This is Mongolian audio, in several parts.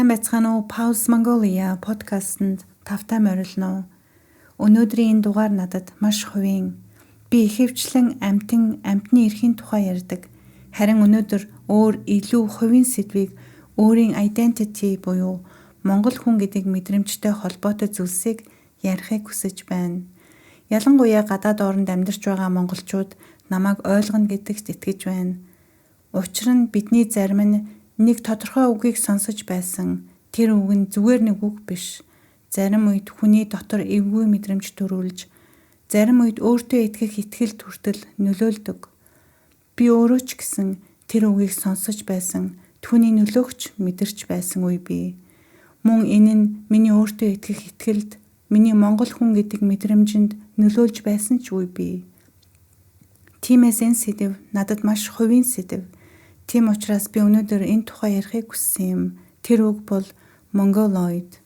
Сайн байцгаана уу? Pause Mongolia подкастт тавтай морилно. Өнөөдрийн энэ дугаар надад маш хувийн. Би ихэвчлэн амьтны эрхийн тухай ярьдаг. Харин өнөөдөр өөр илүү хувийн сэдвийг өөрийн identity буюу Монгол хүн гэдэг мэдрэмжтэй холбоотой зүйлсийг ярихыг хүсэж байна. Ялангуяа гадаад оронд амьдарч байгаа монголчууд намайг ойлгоно гэдэгт итгэж байна. Учир нь бидний зарим нь нэг тодорхой үгийг сонсож байсан. Тэр үг нь зүгээр нэг үг биш. Зарим үед хүний дотор эвгүй мэдрэмж төрүүлж, зарим үед өөртөө итгэх итгэл хүртэл нөлөөлдөг. Би өөрөө ч гэсэн тэр үгийг сонсож байсан. Түүний нөлөөгч мэдэрч байсан үе бий. Мөн энэ нь миний өөртөө итгэх итгэлд, миний монгол хүн гэдэг мэдрэмжинд нөлөөлж байсан ч үе бий. Тиймээс энэ сэдэв надад маш хувийн сэдэв. Тийм учраас би өнөөдөр энэ тухай ярихыг хүссэн юм. Тэр үг бол Mongoloid.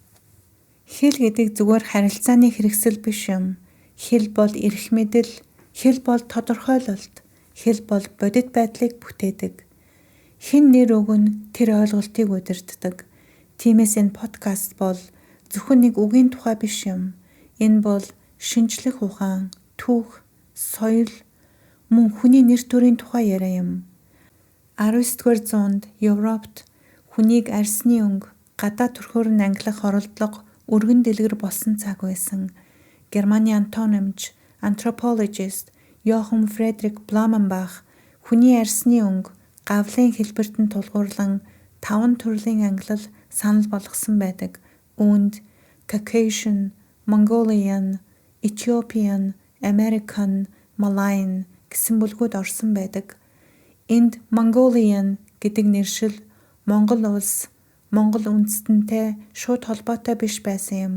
Хэл гэдэг зүгээр харилцааны хэрэгсэл биш юм. Хэл бол эрх мэдэл, хэл бол тодорхойлолт, хэл бол бодит байдлыг бүтээдэг. Хэн нэр өгнө тэр ойлголтыг удирддаг. Тиймээс энэ подкаст бол зөвхөн нэг үгийн тухай биш юм. Энэ бол шинжлэх ухаан, түүх, соёл, мөн хүний нэр төрийн тухай яриа юм. 19-р зуунд Европт хүнийг арсны өнгө, гадаа төрхөөр нь ангилах оролдлого өргөн дэлгэр болсон цаг байсан. Германы антонимч, anthropologist Johann Friedrich Blumenbach хүний арсны өнгө, гавлын хэлбэрт нь тулгуурлан 5 төрлийн ангилал санал болгосон байдаг. Үүнд Caucasian, Mongolian, Ethiopian, American, Malayan гэсэн бүлгүүд орсон байдаг. Энд Mongolian гэдэг нэршил Монгол улс, Монгол үндэстэнтэй шууд холбоотой биш байсан юм.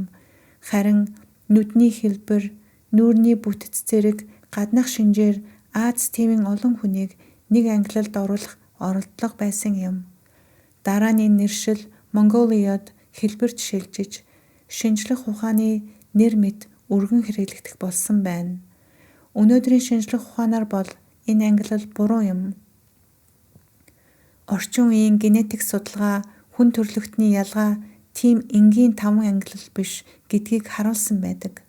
Харин нүдний хэлбэр, нүүрний бүтэц зэрэг гаднах шинжээр Аз тивийн олон хүнийг нэг ангилалд оруулах оролдлого байсан юм. Дараа нь энэ нэршил Mongoliod хэлбэрт шилжиж, шинжлэх ухааны нэр мэт өргөн хэрэглэгдэх болсон байна. Өнөөдрийн шинжлэх ухаанаар бол энэ ангилал буруу юм. Орчин үеийн генетик судалгаа хүн төрөлхтний ялгаа тийм энгийн 5 ангилал биш гэдгийг харуулсан байдаг.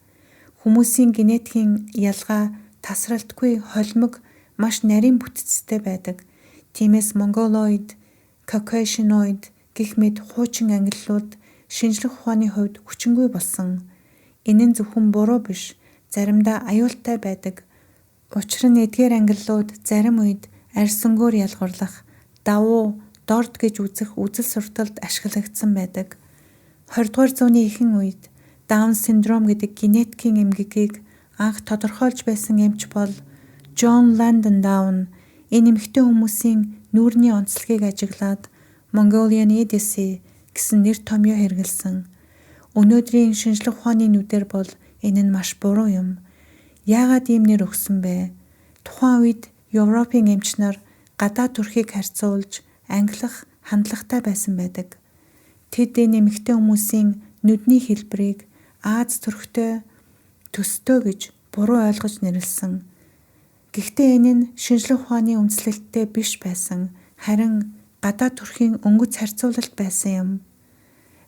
Хүмүүсийн генетикийн ялгаа тасралтгүй холимог маш нарийн бүтэцтэй байдаг. Тиймээс Mongoloid, Caucasianoid гэх мэт хуучин ангиллууд шинжлэх ухааны хувьд хүчингүй болсон. Энэ нь зөвхөн буруу биш, заримдаа аюултай байдаг. Учир нь эдгээр ангиллууд зарим үед арьс өнгөөр ялгуурлах, давуу, дорд гэж үзэх үзэл сурталд ашиглагдсан байдаг. 20-р зууны ихэнх үед Down syndrome гэдэг генетикийн эмгэгийг анх тодорхойлж байсан эмч бол John Langdon Down. Энэ эмэгтэй хүмүүсийн нүүрний онцлогийг ажиглаад Mongolian Odyssey гэсэн нэр томьёо хэрэгэлсэн. Өнөөдрийн шинжлэх ухааны нүдээр бол энэ нь маш буруу юм. Яагаад ийм нэр өгсөн бэ? Тухайн үед Европын эмч нар гадаа төрхийг харьцуулж ангилах хандлагатай байсан байдаг. Тэд энэ эмэгтэй хүмүүсийн нүдний хэлбэрийг Аз төрхтэй төстэй гэж буруу ойлгож нэрлсэн. Гэхдээ энэ нь шинжлэх ухааны үндэслэлттэй биш байсан, харин гадаа төрхийн өнгөц харьцуулалт байсан юм.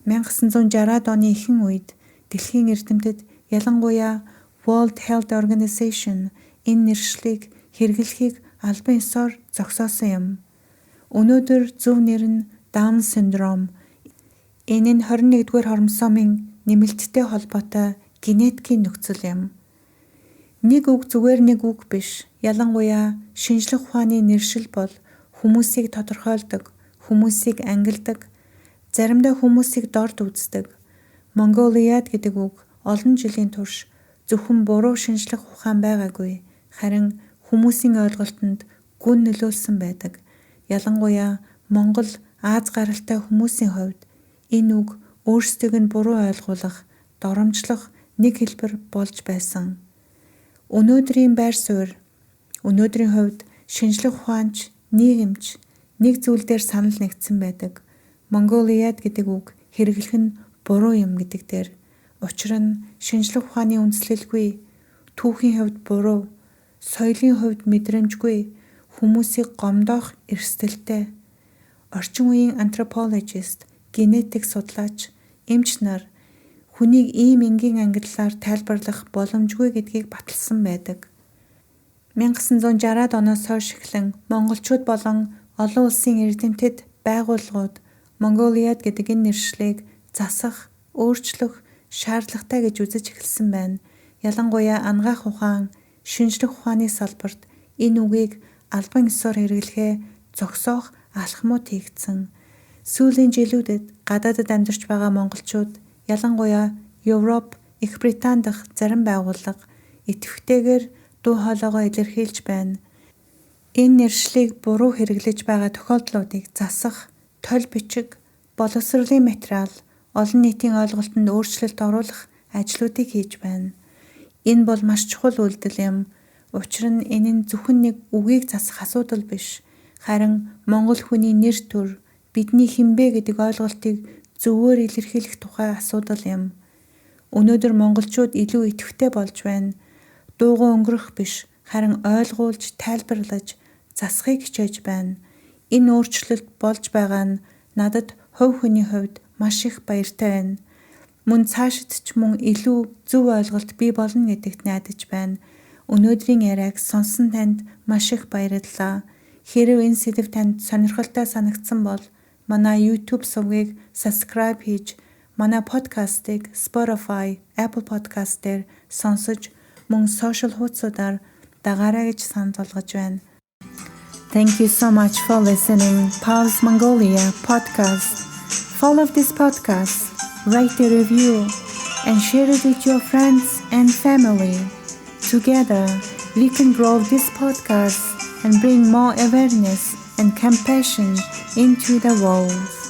1960-аад оны ихэнх үед дэлхийн эрдэмтэд ялангуяа World Health Organization энэ нэршлиг хэрэглэхийг албан ёсоор зогсоосон юм. Өнөөдөр зөв нэр нь Down syndrome. Энэ нь 21-р хромосомын нэмэлттэй холбоотой генетикийн нөхцөл юм. Нэг үг зүгээр нэг үг биш. Ялангуяа шинжлэх ухааны нэршил бол хүмүүсийг тодорхойлдог, хүмүүсийг ангилдаг, заримдаа хүмүүсийг дорд үздэг. Mongoliad гэдэг үг олон жилийн турш зөвхөн буруу шинжлэх ухаан байгаагүй, харин хүмүүсийн ойлголтод гүн нөлөөлсөн байдаг. Ялангуяа Монгол Аз гаралтай хүмүүсийн хувьд энэ үг өөрсдийг нь буруу ойлгуулах, доромжлох нэг хэлбэр болж байсан. Өнөөдрийн байр суурь, өнөөдрийн хувьд шинжлэх ухаанч, нийгэмч нэг зүйл дээр санал нэгдсэн байдаг. Mongoliad гэдэг үг хэрэглэх нь буруу юм гэдэг дээр. Учир нь шинжлэх ухааны үндэслэлгүй, түүхийн хувьд буруу, соёлын хувьд мэдрэмжгүй, хүмүүсийг гомдоох эрсдэлтэй. Орчин үеийн anthropologist генетик судлаач, эмч нар хүнийг ийм энгийн ангиллаар тайлбарлах боломжгүй гэдгийг баталсан байдаг. 1960-аад оноос хойш эхлэн монголчууд болон олон улсын эрдэмтэд байгууллагууд Mongoliad гэдэг энэ нэршлиг засах, өөрчлөх шаардлагатай гэж үзэж эхэлсэн байна. Ялангуяа анагаах ухаан, шинжлэх ухааны салбарт энэ үгийг албан ёсоор хэрэглэхээ зогсоох алхмууд хийгдсэн. Сүүлийн жилүүдэд гадаадад амьдарч байгаа монголчууд, ялангуяа Европ, Их Британь дахь зарим байгууллага идэвхтэйгээр дуу хоолойгоо илэрхийлж байна. Энэ нэршлиг буруу хэрэглэж байгаа тохиолдлуудыг засах, толь бичиг, боловсролын материал, олон нийтийн ойлголтод өөрчлөлт оруулах ажлуудыг хийж байна. Энэ бол маш чухал үйлдэл юм. Учир нь энэ нь зөвхөн нэг үгийг засах асуудал биш. Харин монгол хүний нэр төр, бидний хинбэ гэдэг ойлголтыг зөвөөр илэрхийлэх тухай асуудал юм. Өнөөдөр монголчууд илүү идэвхтэй болж байна. Дуугүй өнгөрөх биш, харин ойлгуулж, тайлбарлаж, засахыг хичээж байна. Энэ өөрчлөлт болж байгаа нь надад хувь хүний хувьд маш их баяртай байна. Мөн цаашид ч мөн илүү зөв ойлголт бий болно гэдэгт найдаж байна. Өнөөдрийн яриаг сонсон танд маш их баярлалаа. Хэрэв энэ сэдэв танд сонирхолтой санагдсан бол манай YouTube сувгийг subscribe хийж, манай подкастыг Spotify, Apple Podcast дээр сонсож, мөн social хуудасуудаар дагаарай гэж санал болгож байна. Thank you so much for listening Pulse Mongolia podcast. Follow this podcast, write a review, and share it with your friends and family. Together, we can grow this podcast and bring more awareness and compassion into the world.